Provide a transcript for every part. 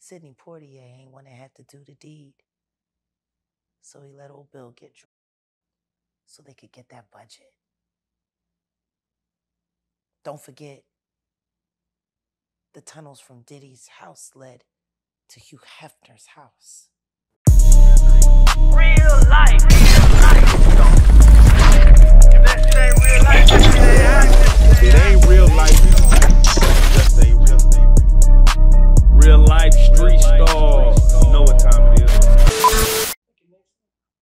Sidney Poitier ain't one that had to do the deed. So he let old Bill get drunk so they could get that budget. Don't forget, the tunnels from Diddy's house led to Hugh Hefner's house. Real life. If that shit ain't real life, If it ain't real life, just say real life street stars. You know what time it is.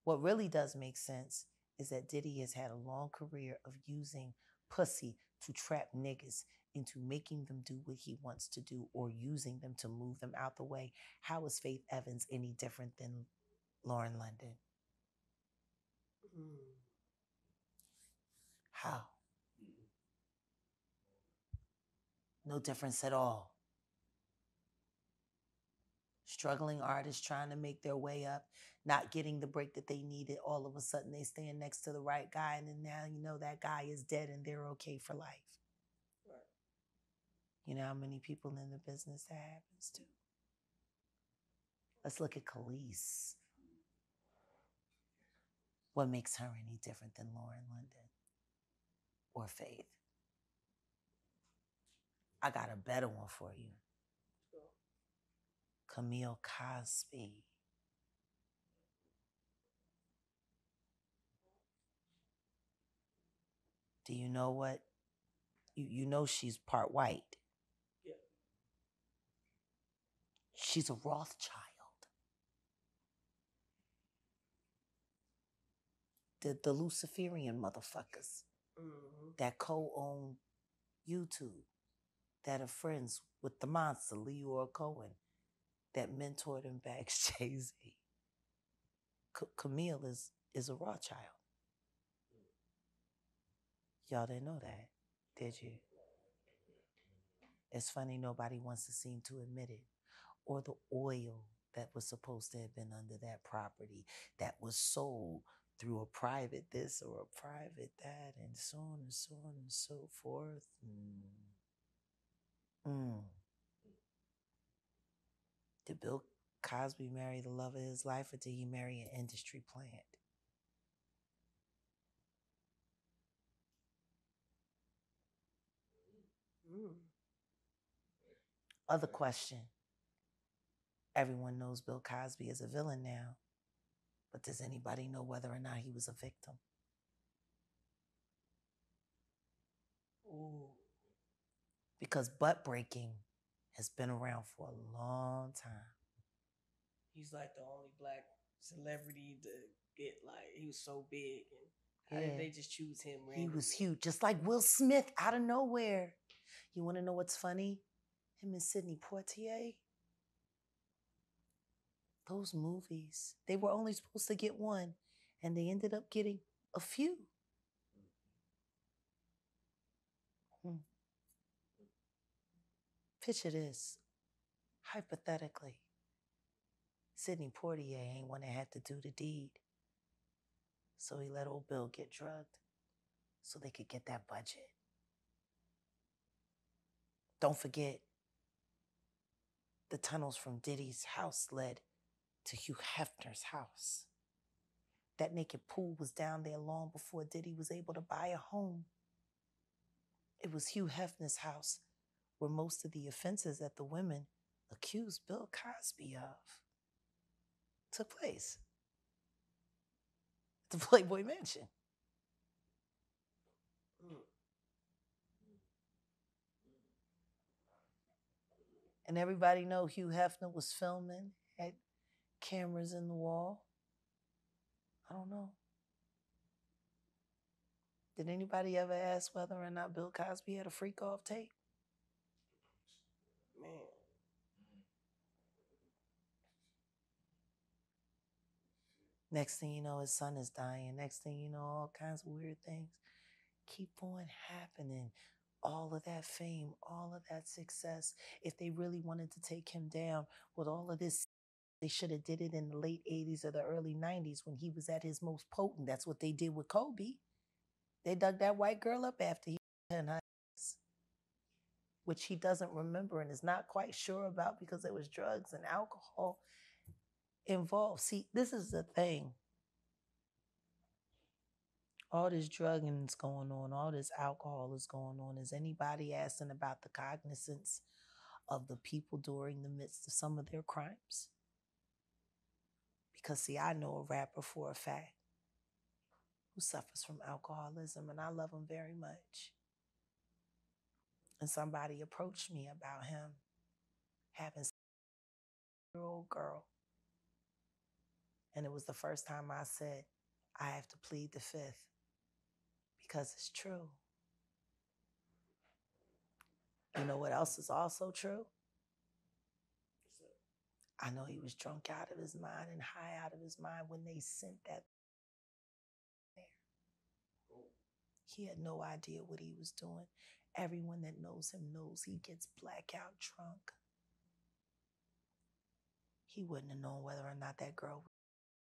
What really does make sense is that Diddy has had a long career of using pussy to trap niggas into making them do what he wants to do or using them to move them out the way. How is Faith Evans any different than Lauren London? How? No difference at all. Struggling artists trying to make their way up, not getting the break that they needed. All of a sudden, they stand next to the right guy, and then now you know that guy is dead and they're okay for life. Right. You know how many people in the business that happens to? Let's look at Khalees. What makes her any different than Lauren London or Faith? I got a better one for you. Bill Cosby. Do you know what? You know she's part white. Yeah. She's a Rothschild. The Luciferian motherfuckers that co-own YouTube, that are friends with the monster, Leora Cohen, that mentored and backs Jay-Z. Camille is a Rothschild. Y'all didn't know that, did you? It's funny nobody wants to seem to admit it. Or the oil that was supposed to have been under that property that was sold through a private this or a private that, and so on and so on and so forth. Did Bill Cosby marry the love of his life, or did he marry an industry plant? Other question. Everyone knows Bill Cosby is a villain now, but does anybody know whether or not he was a victim? Ooh. Because butt breaking has been around for a long time. He's like the only black celebrity to get, like, he was so big. And how did they just choose him randomly? He was huge, just like Will Smith out of nowhere. You want to know what's funny? Him and Sidney Poitier. Those movies, they were only supposed to get one, and they ended up getting a few. Picture this. Hypothetically, Sidney Poitier ain't one that had to do the deed. So he let old Bill get drugged so they could get that budget. Don't forget, the tunnels from Diddy's house led to Hugh Hefner's house. That naked pool was down there long before Diddy was able to buy a home. It was Hugh Hefner's house where most of the offenses that the women accused Bill Cosby of took place. The Playboy Mansion. And everybody know Hugh Hefner was filming, had cameras in the wall. I don't know. Did anybody ever ask whether or not Bill Cosby had a freak off tape? Man. Next thing you know, his son is dying. Next thing you know, all kinds of weird things keep on happening. All of that fame, all of that success. If they really wanted to take him down with all of this, they should have did it in the late 80s or the early 90s when he was at his most potent. That's what they did with Kobe. They dug that white girl up after he had her ass. which he doesn't remember and is not quite sure about because there was drugs and alcohol involved. See, this is the thing. All this drugging is going on, all this alcohol is going on. Is anybody asking about the cognizance of the people during the midst of some of their crimes? Because, see, I know a rapper for a fact who suffers from alcoholism, and I love him very much. And somebody approached me about him having a 7-year-old girl. And it was the first time I said, I have to plead the fifth. Because it's true. You know what else is also true? I know he was drunk out of his mind and high out of his mind when they sent that there. He had no idea what he was doing. Everyone that knows him knows he gets blackout drunk. He wouldn't have known whether or not that girl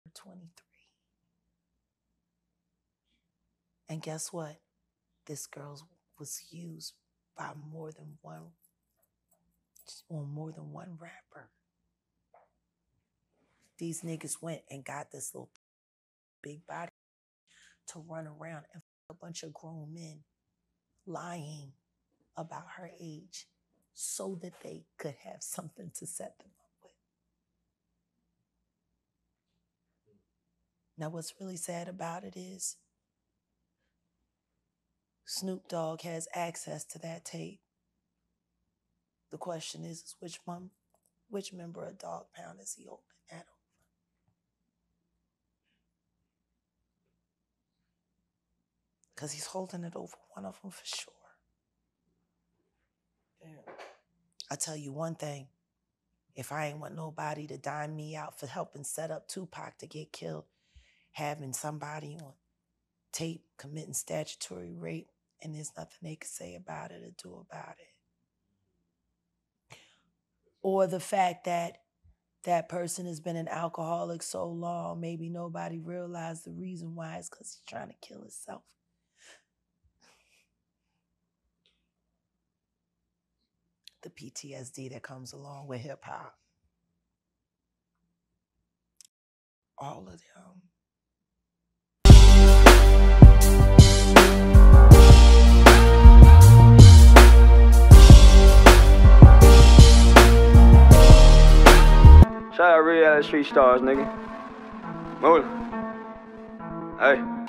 was 23. And guess what? This girl was used by more than one rapper. These niggas went and got this little big body to run around and a bunch of grown men lying about her age so that they could have something to set them up with. Now, what's really sad about it is Snoop Dogg has access to that tape. The question is which member of Dog Pound is he holding that over? Because he's holding it over one of them for sure. Damn. I tell you one thing. If I ain't want nobody to dime me out for helping set up Tupac to get killed, having somebody on tape committing statutory rape, and there's nothing they can say about it or do about it. Or the fact that that person has been an alcoholic so long, maybe nobody realized the reason why is because he's trying to kill himself. The PTSD that comes along with hip hop. All of them. Shout out Reallyfe Street Starz, nigga. Move. Hey.